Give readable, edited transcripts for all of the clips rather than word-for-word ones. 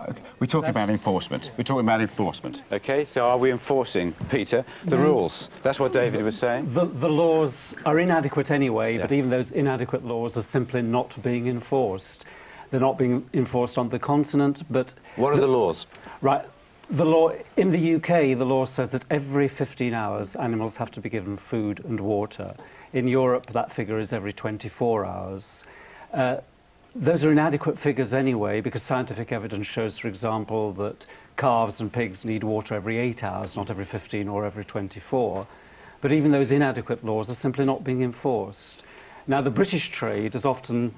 Okay. We're talking about enforcement. We're talking about enforcement. Okay, so are we enforcing, Peter, the rules? That's what David was saying. The laws are inadequate anyway, but even those inadequate laws are simply not being enforced. They're not being enforced on the continent, but... What are the laws? Right. The law, in the UK, the law says that every 15 hours animals have to be given food and water. In Europe, that figure is every 24 hours. Those are inadequate figures anyway, because scientific evidence shows, for example, that calves and pigs need water every 8 hours, not every 15 or every 24. But even those inadequate laws are simply not being enforced. Now, the British trade as often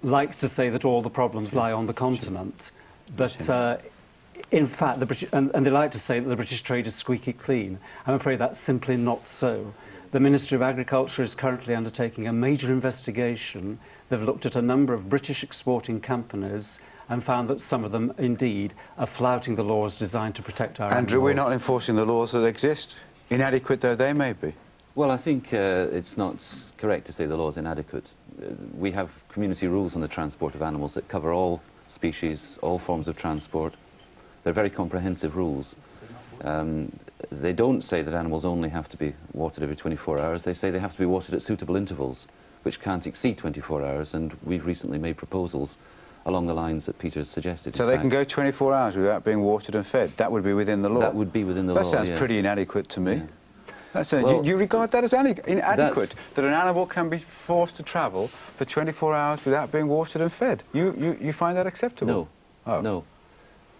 likes to say that all the problems lie on the continent, but in fact, and they like to say that the British trade is squeaky clean. I'm afraid that's simply not so. The Ministry of Agriculture is currently undertaking a major investigation. They've looked at a number of British exporting companies and found that some of them, indeed, are flouting the laws designed to protect our animals. Andrew, we're not enforcing the laws that exist, inadequate though they may be. Well, I think it's not correct to say the law is inadequate. We have community rules on the transport of animals that cover all species, all forms of transport. They're very comprehensive rules. They don't say that animals only have to be watered every 24 hours. They say they have to be watered at suitable intervals, which can't exceed 24 hours, and we've recently made proposals along the lines that Peter suggested. So they can go 24 hours without being watered and fed? That would be within the law? That would be within the law, That sounds pretty inadequate to me. Yeah. Do you regard that as inadequate, that an animal can be forced to travel for 24 hours without being watered and fed? You find that acceptable? No, no.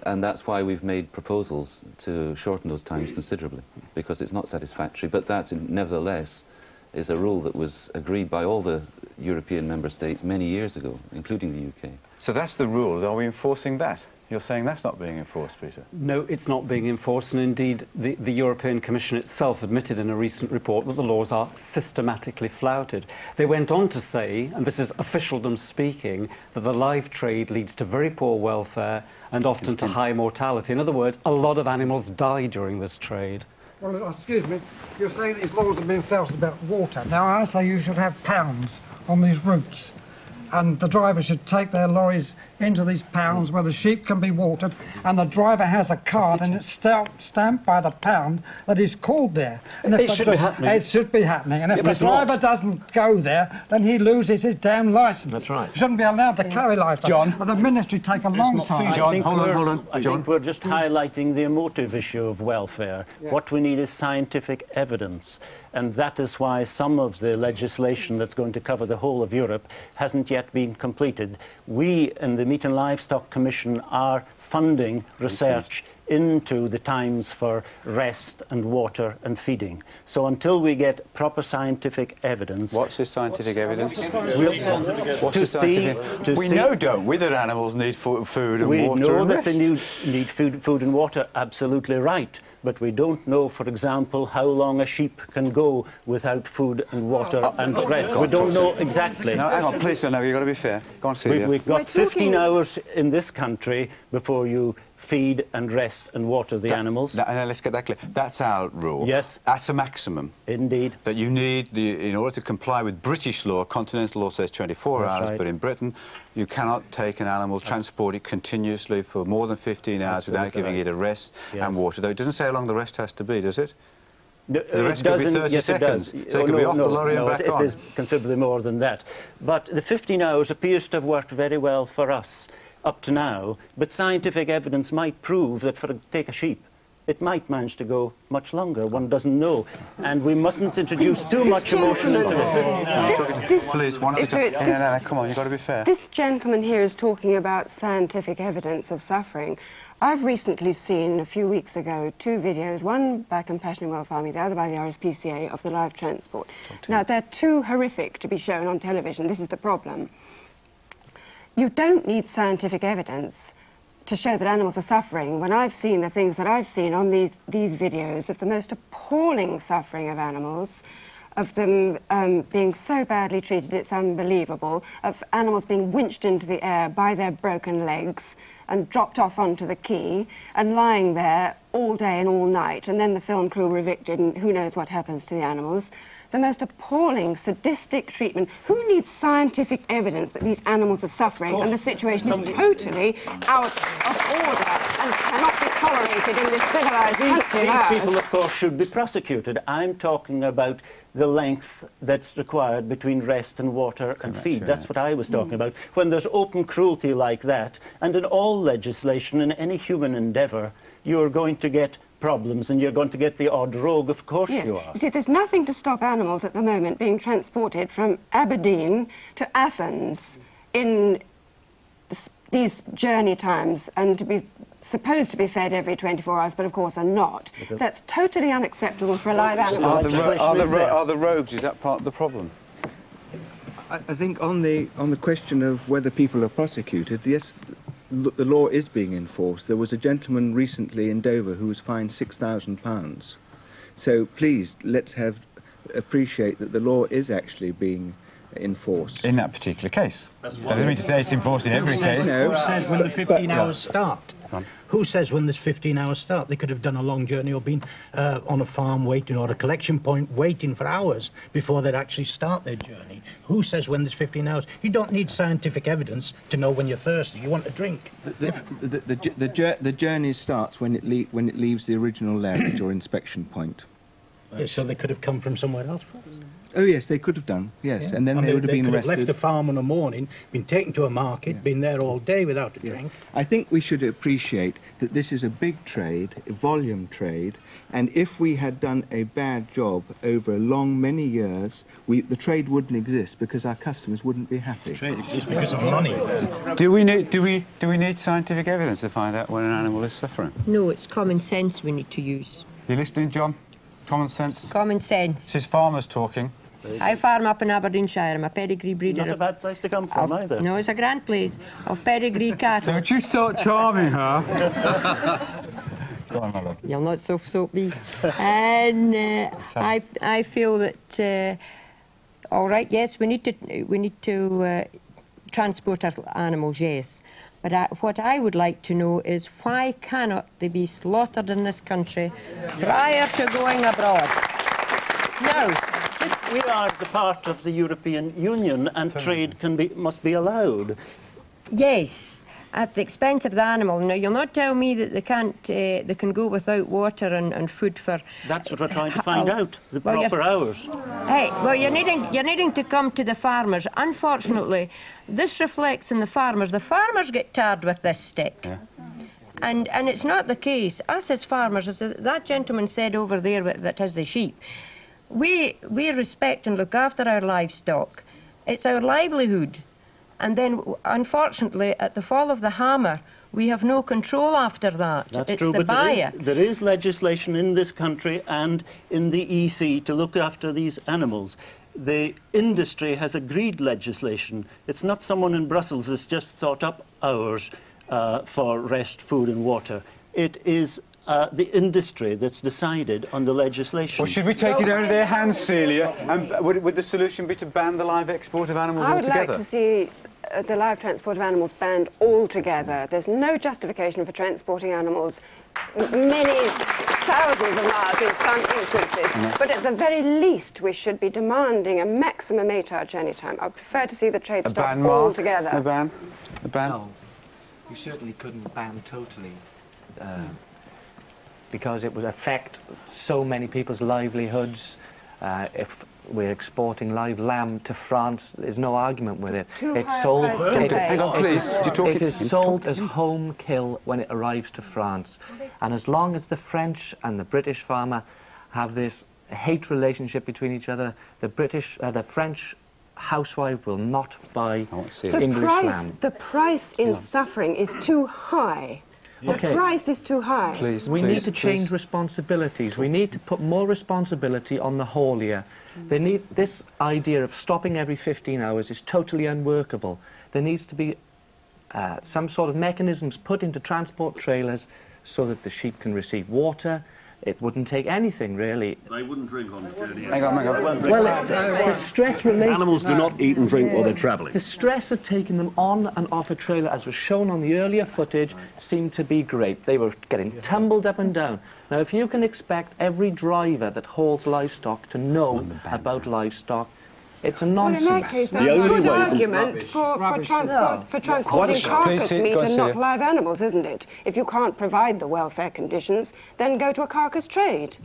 And that's why we've made proposals to shorten those times considerably, because it's not satisfactory. But that, nevertheless, is a rule that was agreed by all the European member states many years ago, including the UK. So that's the rule. Are we enforcing that? You're saying that's not being enforced, Peter? No, it's not being enforced, and indeed the European Commission itself admitted in a recent report that the laws are systematically flouted. They went on to say, and this is officialdom speaking, that the live trade leads to very poor welfare and often to high mortality. In other words, a lot of animals die during this trade. Well, excuse me, you're saying these laws have been flouted about water. Now, I say you should have pounds on these routes, and the driver should take their lorries into these pounds where the sheep can be watered, and the driver has a card and it's stamped by the pound that he's called there. And it should be happening. It should be happening. And if the driver doesn't go there, then he loses his damn licence. That's right. He shouldn't be allowed to carry livestock. John. And the ministry take a long time. John, hold on. I think we're just highlighting the emotive issue of welfare. Yeah. What we need is scientific evidence. And that is why some of the legislation that's going to cover the whole of Europe hasn't yet been completed. We in the Meat and Livestock Commission are funding research into the times for rest and water and feeding. So until we get proper scientific evidence... What's the scientific evidence? We know, don't we, that animals need food and water We know and that rest. they need food and water, absolutely right. But we don't know, for example, how long a sheep can go without food and water and rest. We don't know exactly. No, hang on, please, no, you've got to be fair. Go on, Celia. We've got 15 hours in this country before you feed and rest and water the animals. Let's get that clear. That's our rule. Yes. That's a maximum. Indeed. That you need, in order to comply with British law, continental law says 24 hours, right. but in Britain, you cannot take an animal, transport it continuously for more than 15 hours without giving it a rest and water. Though it doesn't say how long the rest has to be, does it? The rest could be 30 seconds. So it could be off the lorry and back on. It is considerably more than that. But the 15 hours appears to have worked very well for us up to now, but scientific evidence might prove that, take a sheep, it might manage to go much longer. One doesn't know. And we mustn't introduce too much emotion into it. Please, one at a time. Come on, you've got to be fair. This gentleman here is talking about scientific evidence of suffering. I've recently seen, a few weeks ago, 2 videos, one by Compassion and Well Farming, the other by the RSPCA, of the live transport. Now, they're too horrific to be shown on television. This is the problem. You don't need scientific evidence to show that animals are suffering. When I've seen the things that I've seen on these videos of the most appalling suffering of animals, of them being so badly treated, it's unbelievable, of animals being winched into the air by their broken legs and dropped off onto the quay and lying there all day and all night, and then the film crew were evicted and who knows what happens to the animals. the most appalling, sadistic treatment. Who needs scientific evidence that these animals are suffering and the situation is totally out of order and cannot be tolerated in this civilized country? These people, of course, should be prosecuted. I'm talking about the length that's required between rest and water and feed. Right. That's what I was talking about. When there's open cruelty like that, and in all legislation, in any human endeavour, you're going to get problems and you're going to get the odd rogue, of course you are. You see, there's nothing to stop animals at the moment being transported from Aberdeen to Athens in these journey times and to be supposed to be fed every 24 hours, but of course are not. That's totally unacceptable for a live animal. Are the rogues, is that part of the problem? I think on the question of whether people are prosecuted, yes, the law is being enforced. There was a gentleman recently in Dover who was fined £6,000. So please, let's appreciate that the law is actually being enforced. In that particular case. That doesn't mean to say it's enforced in every case. No, who says when the 15 hours start? Who says when this 15 hours start? They could have done a long journey or been on a farm waiting or a collection point waiting for hours before they'd actually start their journey. Who says when there's 15 hours? You don't need scientific evidence to know when you're thirsty. You want a drink. The journey starts when it leaves the original layage or inspection point. So they could have come from somewhere else. Oh yes, they could have done. Yes, yeah. And then they would have been arrested. They could have left a farm in the morning, been taken to a market, been there all day without a drink. I think we should appreciate that this is a big trade, a volume trade, and if we had done a bad job over many years, the trade wouldn't exist because our customers wouldn't be happy. Trade exists because of money. Do we need scientific evidence to find out when an animal is suffering? No, it's common sense we need to use. You listening, John? Common sense? Common sense. This is farmers talking. I farm up in Aberdeenshire. I'm a pedigree breeder. Not a bad place to come from either. No, it's a grand place of pedigree cattle. Don't you start charming her. Go on, my love. You'll not soft me. And I feel that all right, yes, we need to transport our animals, yes. But what I would like to know is why cannot they be slaughtered in this country prior to going abroad? No. We are the part of the European Union and trade must be allowed. Yes, at the expense of the animal. Now, you'll not tell me that they can go without water and food for... That's what we're trying to find out, the proper hours. Hey, well, you're needing to come to the farmers. Unfortunately, this reflects in the farmers. The farmers get tarred with this stick. Yeah. And it's not the case. Us as farmers, as that gentleman said over there that has the sheep, we respect and look after our livestock. It's our livelihood. And then, unfortunately, at the fall of the hammer, we have no control after that. That's true, but there is legislation in this country and in the EC to look after these animals. The industry has agreed legislation. It's not someone in Brussels that's just thought up hours for rest, food and water. It is the industry that's decided on the legislation. Well, should we take it out of their hands, Celia? And would the solution be to ban the live export of animals altogether? I would like to see the live transport of animals banned altogether. There's no justification for transporting animals many thousands of miles in some instances. But at the very least, we should be demanding a maximum 8-hour journey time. I would prefer to see the trade stop altogether. A ban? A ban? No, you certainly couldn't ban totally. Because it would affect so many people's livelihoods. If we're exporting live lamb to France, there's no argument with it. It's sold. Hang on, please. It is sold as home kill when it arrives to France, and as long as the French and the British farmer have this hate relationship between each other, the French housewife will not buy English lamb. The price in suffering is too high. The price is too high. We need to change responsibilities. We need to put more responsibility on the haulier. This idea of stopping every 15 hours is totally unworkable. There needs to be some sort of mechanisms put into transport trailers so that the sheep can receive water, it wouldn't take anything, really. They wouldn't drink on the journey. Hang on. Well, the stress related... Animals do not eat and drink while they're travelling. The stress of taking them on and off a trailer, as was shown on the earlier footage, seemed to be great. They were getting tumbled up and down. Now, if you can expect every driver that hauls livestock to know about livestock, it's a nonsense. Well, in that case, that's a good argument for transporting carcass meat and not live animals, isn't it? If you can't provide the welfare conditions, then go to a carcass trade.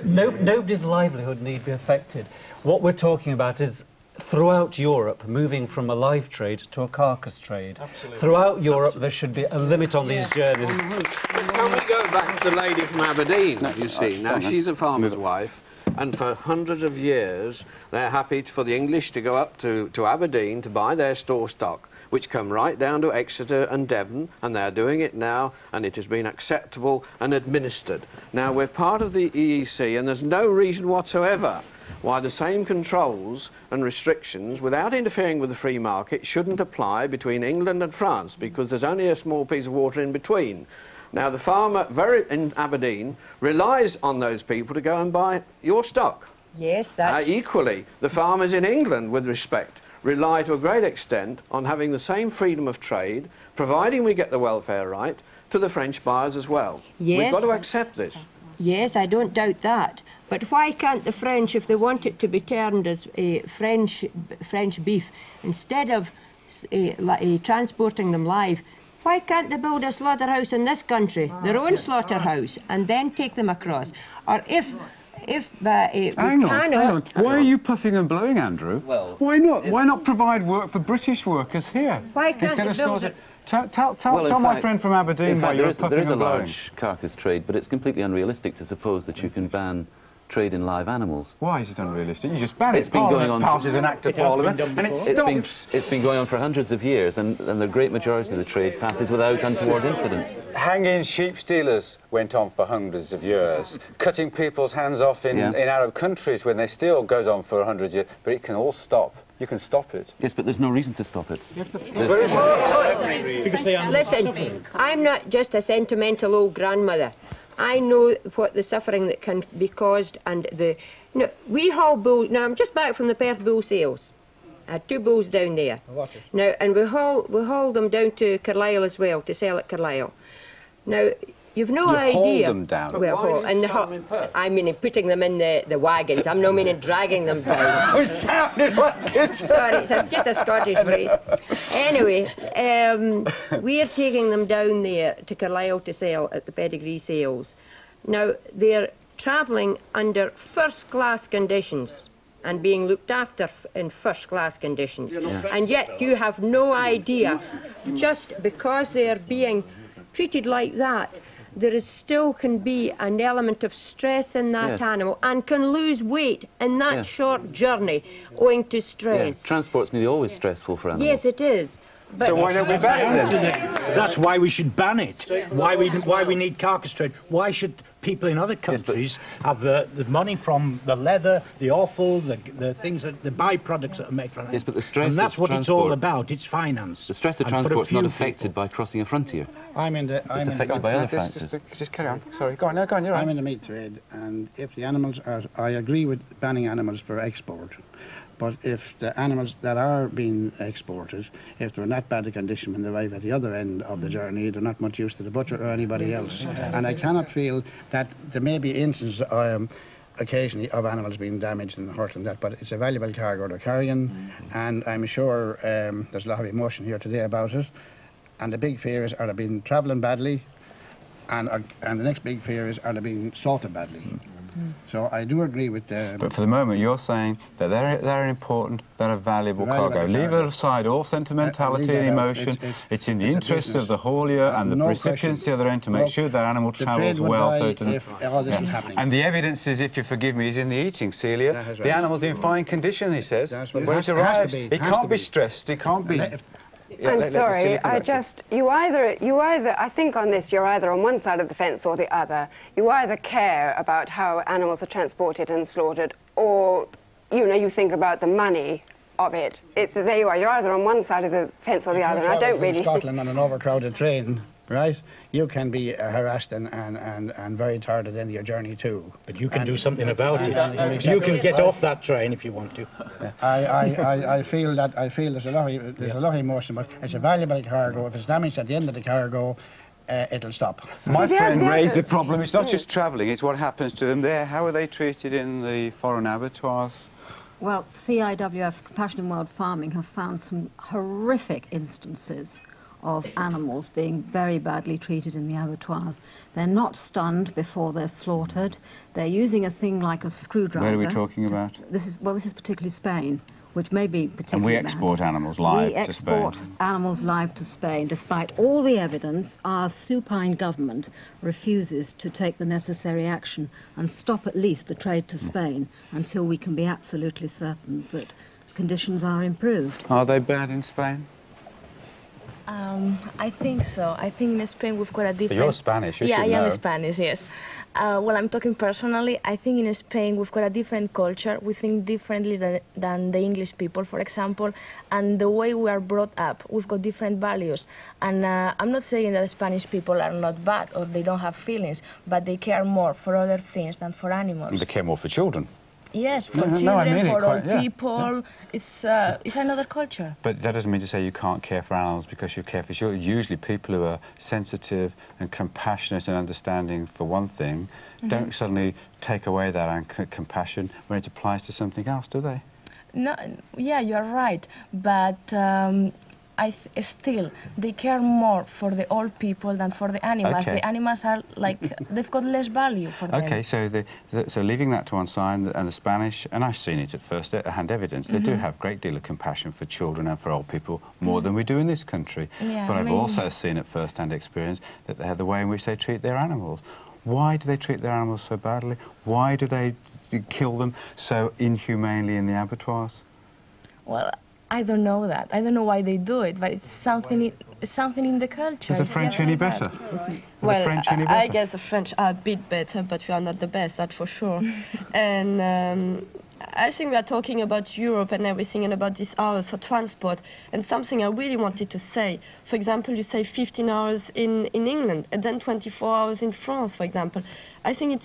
Nobody's livelihood need be affected. What we're talking about is throughout Europe, moving from a live trade to a carcass trade. Absolutely. Throughout Europe, there should be a limit on these journeys. Can we go back to the lady from Aberdeen, you see? Now, she's a farmer's wife, and for hundreds of years, they're happy for the English to go up to Aberdeen to buy their store stock, which come right down to Exeter and Devon, and they're doing it now, and it has been acceptable and administered. Now, we're part of the EEC, and there's no reason whatsoever why the same controls and restrictions, without interfering with the free market, shouldn't apply between England and France, because there's only a small piece of water in between. Now, the farmer in Aberdeen relies on those people to go and buy your stock. Yes, that's... Equally, the farmers in England, with respect, rely to a great extent on having the same freedom of trade, providing we get the welfare right, to the French buyers as well. Yes. We've got to accept this. Yes, I don't doubt that. But why can't the French, if they want it to be termed as French beef, instead of transporting them live, why can't they build a slaughterhouse in this country, their own slaughterhouse, and then take them across? Or if Hang on. Why are you puffing and blowing, Andrew? Well, why not? Why not provide work for British workers here? Why can't they build it? Tell my friend from Aberdeen why you're puffing and blowing. There is a large carcass trade, but it's completely unrealistic to suppose that you can ban trade in live animals. Why is it unrealistic? You just ban it. It's been going on. Passes an act of Parliament, and it stops. It's been going on for hundreds of years, and the great majority of the trade passes without untoward incident. Hanging sheep stealers went on for hundreds of years. Cutting people's hands off in Arab countries when they steal goes on for 100 years, but it can all stop. You can stop it. Yes, but there's no reason to stop it. Listen, I'm not just a sentimental old grandmother. I know what the suffering that can be caused, and we haul bulls. Now, I'm just back from the Perth bull sales. I had 2 bulls down there. Now, and we haul them down to Carlisle as well, to sell at Carlisle. Now, you've no idea. Haul them down? Well, I mean putting them in the wagons. I'm no meaning dragging them down. It sounded like it. Sorry, it's just a Scottish phrase. Anyway, we're taking them down there to Carlisle to sell at the pedigree sales. Now, they're travelling under first-class conditions and being looked after in first-class conditions. And yet you have no idea, just because they're being treated like that, there is still can be an element of stress in that animal and can lose weight in that short journey owing to stress. Transport's nearly always stressful for animals. Yes, it is. But so why don't we ban it? That's why we should ban it. Why we need carcass trade. Why should people in other countries have the money from the leather, the offal, the things, the byproducts that are made from it? Yes, but the stress and that's what it's all about. It's finance. The stress of transport's not affected by crossing a frontier. It's affected by other factors. Just carry on. Sorry, go on. No, go on. You're right. I'm in the meat trade, and if the animals are, I agree with banning animals for export. But if the animals that are being exported, if they're in that bad a condition when they arrive at the other end of the journey, they're not much use to the butcher or anybody else. And I cannot feel that there may be instances occasionally of animals being damaged and hurt and that, but it's a valuable cargo they're carrying, and I'm sure there's a lot of emotion here today about it. And the big fear is, are they being travelling badly? And the next big fear is, are they being slaughtered badly? So I do agree with the... But for the moment, you're saying that they're important, they're a valuable cargo. Leave aside all sentimentality and emotion. It's in the interests of the haulier and the recipients the other end to make sure that animal travels well. So and the evidence is, if you forgive me, is in the eating, Celia. The animal's in fine condition, he says. When it arrives, it can't be stressed, it can't be... I'm sorry, you either, I think on this, you're either on one side of the fence or the other. You either care about how animals are transported and slaughtered, or, you think about the money of it. There you are, you're either on one side of the fence or the other, and I don't really... Scotland on an overcrowded train, right, you can be harassed and very tired at the end of your journey too. But you can do something about it. You can get off that train if you want to. I feel there's a lot of emotion, but it's a valuable cargo. If it's damaged at the end of the cargo, it'll stop. My friend raised the problem. It's not just travelling, it's what happens to them there. How are they treated in the foreign abattoirs? Well, CIWF, Compassion in World Farming, have found some horrific instances of animals being very badly treated in the abattoirs. They're not stunned before they're slaughtered. They're using a thing like a screwdriver. Where are we talking about? This is particularly Spain, which may be particularly And we export animals live to Spain. We export animals live to Spain. Despite all the evidence, our supine government refuses to take the necessary action and stop at least the trade to Spain until we can be absolutely certain that conditions are improved. Are they bad in Spain? I think so. I think in Spain we've got a different... But you're Spanish, you Yeah, I should know. am Spanish, yes. Well, I'm talking personally. I think in Spain we've got a different culture. We think differently than the English people, for example, and the way we are brought up, we've got different values. And I'm not saying that Spanish people are not bad or they don't have feelings, but they care more for other things than for animals. And they care more for children. Yes, for No, children, I mean for quite, old people. Yeah. It's another culture. But that doesn't mean to say you can't care for animals because you care for children. Usually people who are sensitive and compassionate and understanding for one thing don't suddenly take away that compassion when it applies to something else, do they? No, yeah, you're right, but still, they care more for the old people than for the animals. Okay. The animals are like, they've got less value for them. Okay, so so leaving that to one side, and the Spanish, and I've seen it at first-hand evidence, they do have a great deal of compassion for children and for old people, more than we do in this country. Yeah, but I've maybe. also seen at first-hand experience that they have the way in which they treat their animals. Why do they treat their animals so badly? Why do they kill them so inhumanely in the abattoirs? Well, I don't know that. I don't know why they do it, but it's something in the culture. Is the French any better? Well, French I guess the French are a bit better, but we are not the best, that's for sure. And I think we are talking about Europe and everything and about these hours for transport. And something I really wanted to say, for example, you say 15 hours in England and then 24 hours in France, for example. I think it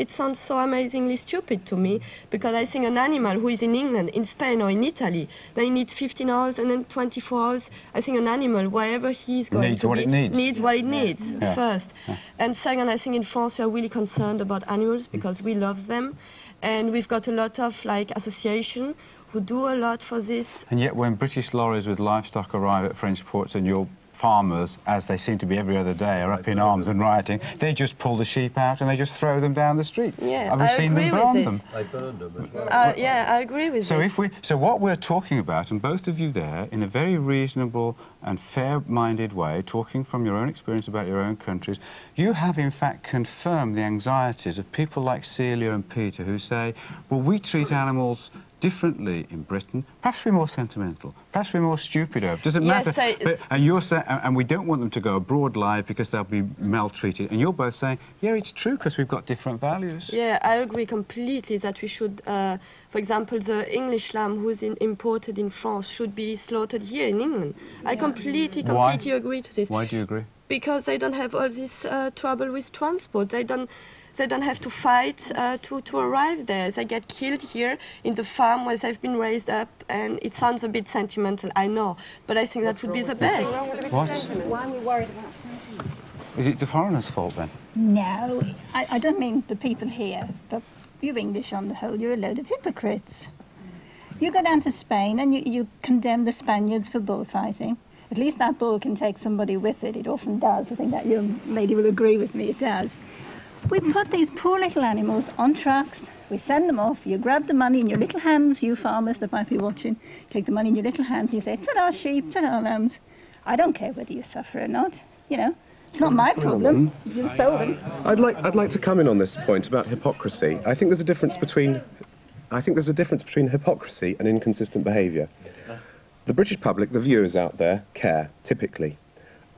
sounds so amazingly stupid to me, because I think an animal who is in England, in Spain or in Italy, they need 15 hours and then 24 hours. I think an animal, wherever he's going needs to what be, it needs. needs what it needs first. Yeah. And second, I think in France we are really concerned about animals because we love them. And we've got a lot of associations who do a lot for this. And yet when British lorries with livestock arrive at French ports and your farmers, as they seem to be every other day, are up in arms and rioting, they just pull the sheep out and they just throw them down the street. Yeah, I've seen them burn them. They burned them. Yeah, I agree with this. So what we're talking about, and both of you there, in a very reasonable and fair-minded way, talking from your own experience about your own countries, you have in fact confirmed the anxieties of people like Celia and Peter who say, well, we treat animals differently in Britain. Perhaps we're more sentimental. Perhaps we're more stupid. Does it matter? And you're saying, and we don't want them to go abroad live because they'll be maltreated. And you're both saying, yeah, it's true because we've got different values. Yeah, I agree completely that we should, for example, the English lamb who's imported in France should be slaughtered here in England. I completely agree to this. Why do you agree? Because they don't have all this trouble with transport. They don't have to fight to arrive there. They get killed here in the farm where they've been raised up, and it sounds a bit sentimental, I know, but I think that would be the best. What? Why are we worried about that? Is it the foreigners' fault then? No, I don't mean the people here, but you English on the whole, you're a load of hypocrites. You go down to Spain and you condemn the Spaniards for bullfighting. At least that bull can take somebody with it. It often does. I think that young lady will agree with me, it does. We put these poor little animals on trucks, we send them off, you grab the money in your little hands, you farmers that might be watching, take the money in your little hands, you say, ta-da sheep, ta-da lambs. I don't care whether you suffer or not, you know. It's not my problem. You sold them. I'd like to come in on this point about hypocrisy. I think there's a difference between hypocrisy and inconsistent behaviour. The British public, the viewers out there, care, typically.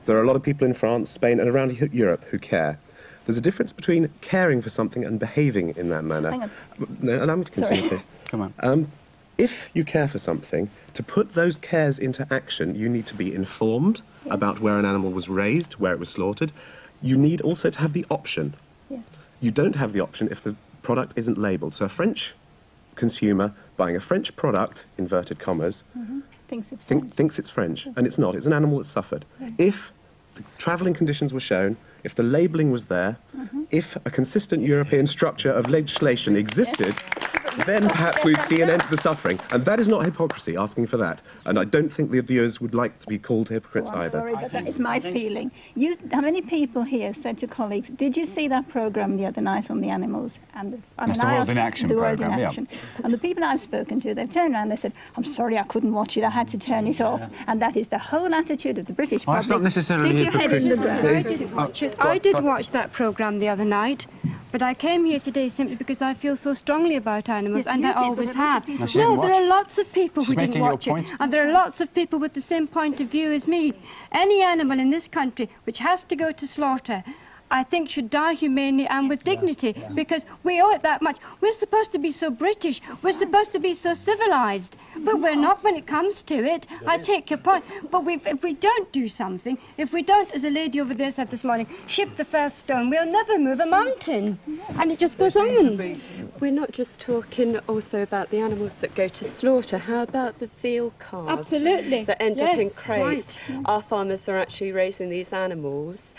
There are a lot of people in France, Spain and around Europe who care. There's a difference between caring for something and behaving in that manner. Hang on. No, allow me to continue, please. Come on. If you care for something, to put those cares into action, you need to be informed about where an animal was raised, where it was slaughtered. You need also to have the option. Yes. You don't have the option if the product isn't labelled. So a French consumer buying a French product, inverted commas, thinks it's French, and it's not. It's an animal that suffered. If the travelling conditions were shown, if the labelling was there, if a consistent European structure of legislation existed, then perhaps we'd see an end to the suffering. And that is not hypocrisy, asking for that. And I don't think the viewers would like to be called hypocrites I'm either. Sorry, but that is my feeling. How many people here said to colleagues, did you see that programme the other night on the animals? And It's the World in Action programme, yeah. And the people I've spoken to, they've turned around and they said, I'm sorry, I couldn't watch it, I had to turn it off. And that is the whole attitude of the British public. It's not necessarily Stick your head in the ground. I did watch it. I did watch that programme the other night, but I came here today simply because I feel so strongly about animals, and I always have. No, there are lots of people who didn't watch it, and there are lots of people with the same point of view as me. Any animal in this country which has to go to slaughter, I think should die humanely and with dignity, because we owe it that much. We're supposed to be so British, we're supposed to be so civilised, but we're not when it comes to it. I take your point, but if we don't do something, if we don't, as a lady over there said this morning, shift the first stone, we'll never move a mountain, and it just goes on. We're not just talking also about the animals that go to slaughter. How about the veal calves? Absolutely. That end up in crates. Right. Our farmers are actually raising these animals.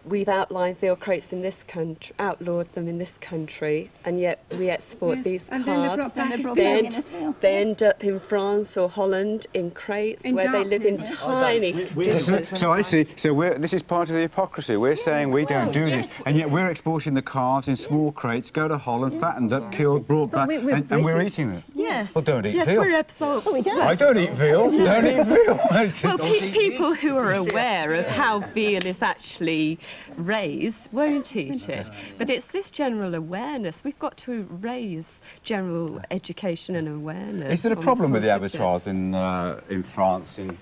We've outlined veal crates in this country, outlawed them in this country, and yet we export these calves. They end up in France or Holland in crates where they live in tiny... So I see, this is part of the hypocrisy. We're saying we don't do this, and yet we're exporting the calves in small crates, go to Holland, fattened up, killed, brought back, and we're eating them. Yes. Well, don't eat yes, veal. we're absolutely... I don't eat veal. Don't eat veal. Well, people who are aware of how veal is actually raised won't eat it. But it's this general awareness. We've got to raise general education and awareness. Is there a problem with the abattoirs in France, in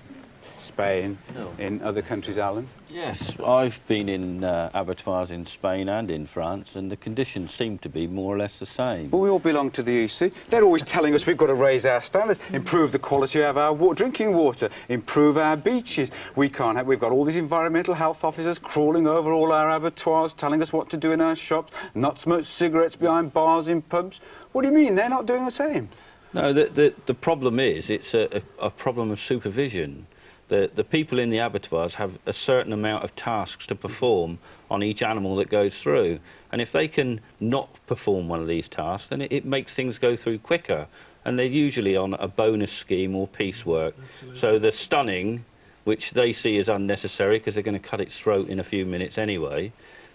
Spain, in other countries, Alan? Yes, I've been in abattoirs in Spain and in France, and the conditions seem to be more or less the same. But we all belong to the EC. They're always telling us we've got to raise our standards, improve the quality of our drinking water, improve our beaches. We've got all these environmental health officers crawling over all our abattoirs, telling us what to do in our shops, not smoke cigarettes behind bars in pubs. What do you mean? They're not doing the same? No, the problem is it's a problem of supervision. The people in the abattoirs have a certain amount of tasks to perform on each animal that goes through. And if they can not perform one of these tasks, then it makes things go through quicker. And they're usually on a bonus scheme or piecework. So the stunning, which they see as unnecessary because they're going to cut its throat in a few minutes anyway.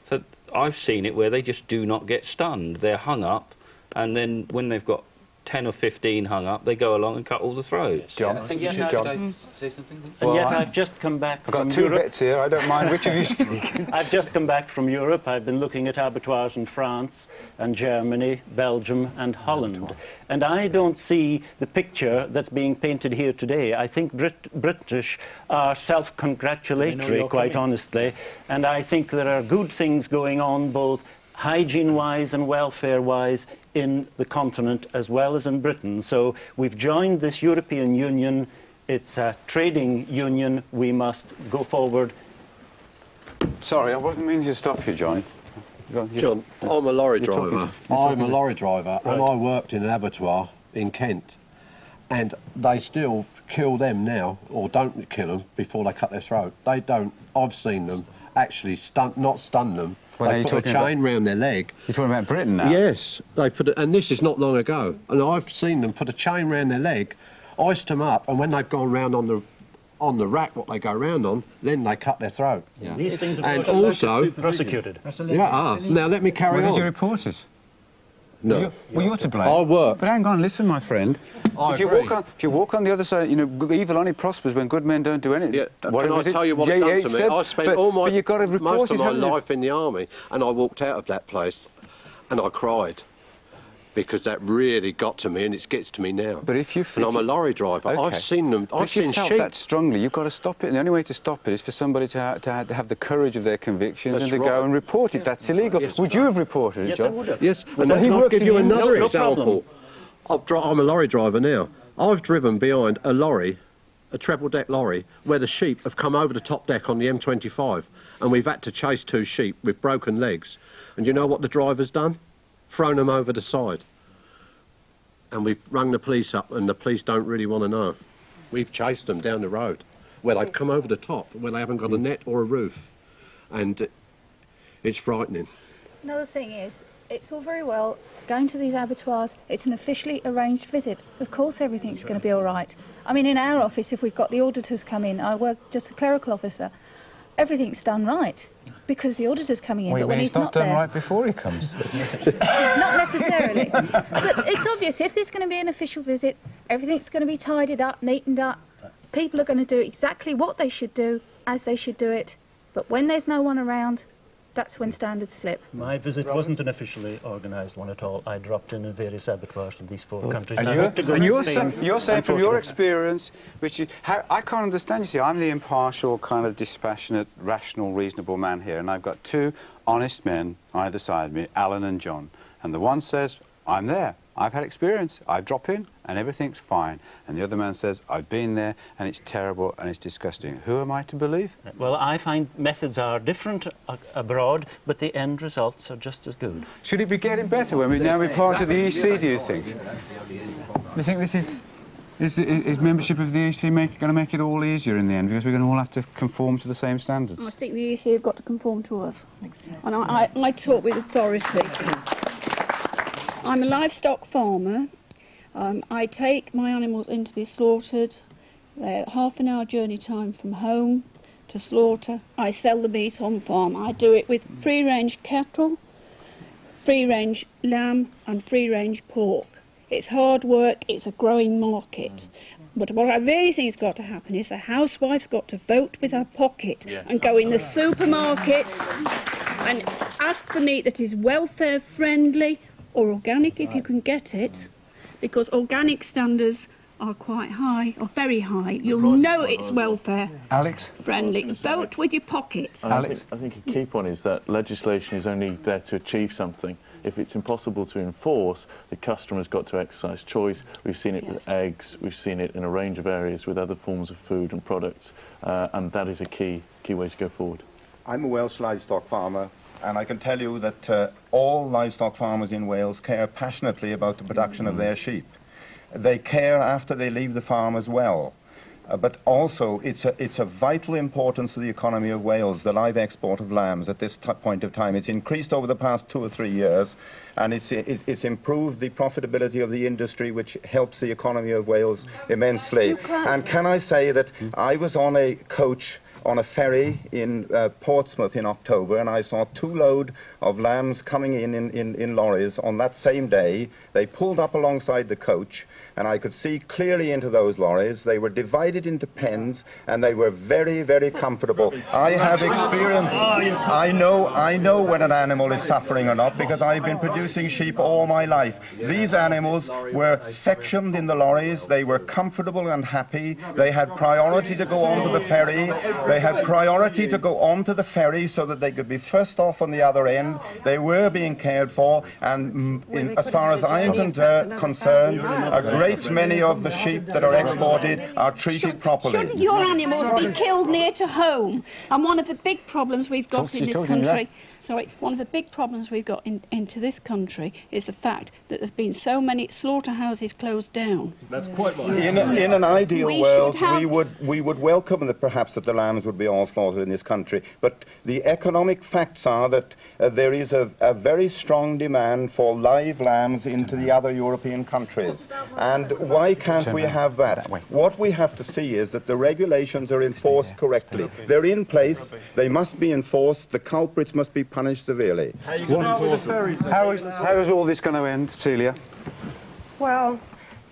So I've seen it where they just do not get stunned. They're hung up, and then when they've got 10 or 15 hung up, they go along and cut all the throats. John, I think you should, John. Say something? And yet I've just come back from Europe. I've got two bits here, I don't mind which of you speak. I've just come back from Europe. I've been looking at abattoirs in France and Germany, Belgium and Holland. And I don't see the picture that's being painted here today. I think British are self-congratulatory, quite honestly. And I think there are good things going on, both hygiene-wise and welfare-wise, in the continent as well as in Britain. So we've joined this European Union. It's a trading union. We must go forward. Sorry, I wasn't meaning to stop you, John. John, I'm a lorry driver. I'm a lorry driver, and I worked in an abattoir in Kent. And they still kill them now, or don't kill them before they cut their throat. They don't. I've seen them actually not stun them. Well, they put a chain round their leg. You're talking about Britain now? Yes, they put it, and this is not long ago. And I've seen them put a chain round their leg, hoist them up, and when they've gone round on the rack, what they go round on, then they cut their throat. Yeah. These things and also prosecuted. Yeah. Now let me carry on. What did you report us? No. Well, you're to blame. I work. But hang on, listen, my friend. If you walk on the other side, you know, evil only prospers when good men don't do anything. Yeah. Can I tell you what it done to me? I spent most of my life in the army, and I walked out of that place, and I cried, because that really got to me, and it gets to me now. But if you... And I'm a lorry driver. Okay. I've seen them. I've seen sheep. If you felt that strongly, you've got to stop it. And the only way to stop it is for somebody to have the courage of their convictions and to go and report it. That's illegal. Yes, would you have reported it, yes, John? I would have. Yes, and I'll give you another example. I'm a lorry driver now. I've driven behind a lorry, a treble-deck lorry, where the sheep have come over the top deck on the M25, and we've had to chase 2 sheep with broken legs. And you know what the driver's done? Thrown them over the side. And we've rung the police up, and the police don't really want to know. We've chased them down the road, where they've come over the top, where they haven't got a net or a roof. And it's frightening. Another thing is, it's all very well going to these abattoirs. It's an officially arranged visit. Of course everything's going to be all right. I mean, in our office, if we've got the auditors come in, I work just a clerical officer, everything's done right because the auditor's coming in. But when he's not done there, right before he comes. not necessarily. But it's obvious, if there's going to be an official visit, everything's going to be tidied up, neatened up. People are going to do exactly what they should do, as they should do it. But when there's no one around, that's when standards slip. My visit wasn't an officially organised one at all. I dropped in various abattoirs in these 4 countries. And you're saying from your experience, which I can't understand, you see, I'm the impartial, kind of dispassionate, rational, reasonable man here, and I've got 2 honest men either side of me, Alan and John. And the one says, I'm there, I've had experience, I drop in and everything's fine. And the other man says, I've been there and it's terrible and it's disgusting. Who am I to believe? Well, I find methods are different abroad, but the end results are just as good. Should it be getting better when we now be part of the EC, do you think? Do you think this is membership of the EC going to make it all easier in the end, because we're going to all have to conform to the same standards? I think the EC have got to conform to us. And I talk with authority. I'm a livestock farmer. I take my animals in to be slaughtered. They're half an hour journey time from home to slaughter. I sell the meat on farm. I do it with free-range cattle, free-range lamb and free-range pork. It's hard work, it's a growing market. But what I really think has got to happen is the housewife's got to vote with her pocket and go in the supermarkets and ask for meat that is welfare friendly or organic if you can get it, because organic standards are quite high, or very high. You'll know it's welfare friendly. Vote with your pocket. I think a key point is that legislation is only there to achieve something. If it's impossible to enforce, the customer's got to exercise choice. We've seen it with eggs, we've seen it in a range of areas with other forms of food and products, and that is a key way to go forward. I'm a Welsh livestock farmer, and I can tell you that all livestock farmers in Wales care passionately about the production of their sheep. They care after they leave the farm as well. But also, it's a vital importance to the economy of Wales, the live export of lambs at this point of time. It's increased over the past 2 or 3 years, and it's improved the profitability of the industry, which helps the economy of Wales immensely. And can I say that I was on a coach on a ferry in Portsmouth in October, and I saw 2 loads of lambs coming in lorries on that same day. They pulled up alongside the coach, and I could see clearly into those lorries. They were divided into pens, and they were very, very comfortable. I have experience. I know when an animal is suffering or not, because I've been producing sheep all my life. These animals were sectioned in the lorries. They were comfortable and happy. They had priority to go onto the ferry. They had priority to go onto the ferry so that they could be first off on the other end. They were being cared for, and as far as I'm concerned, a great many of the sheep that are exported are treated properly. Shouldn't your animals be killed near to home? And one of the big problems we've got in this country, one of the big problems we've got into this country is the fact that there's been so many slaughterhouses closed down. That's quite right. In an ideal world, we would welcome perhaps that the lambs would be all slaughtered in this country, but the economic facts are that there is a very strong demand for live lambs into the other European countries. And why can't we have that? What we have to see is that the regulations are enforced correctly. They're in place, they must be enforced, the culprits must be punished severely. How is all this going to end, Celia? Well,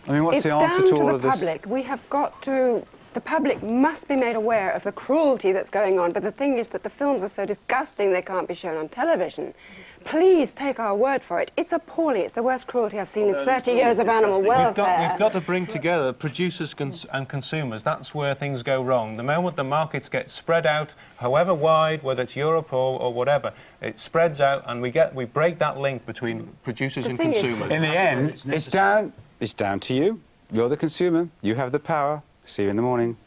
I mean, what's it's the answer down to all to of the this? public. We have got to... The public must be made aware of the cruelty that's going on, but the thing is that the films are so disgusting they can't be shown on television. Please take our word for it. It's appalling. It's the worst cruelty I've seen in 30 years of animal welfare. We've got to bring together producers and consumers. That's where things go wrong. The moment the markets get spread out, however wide, whether it's Europe or whatever, it spreads out, and we break that link between producers and consumers. In the end, it's down to you. You're the consumer. You have the power. See you in the morning.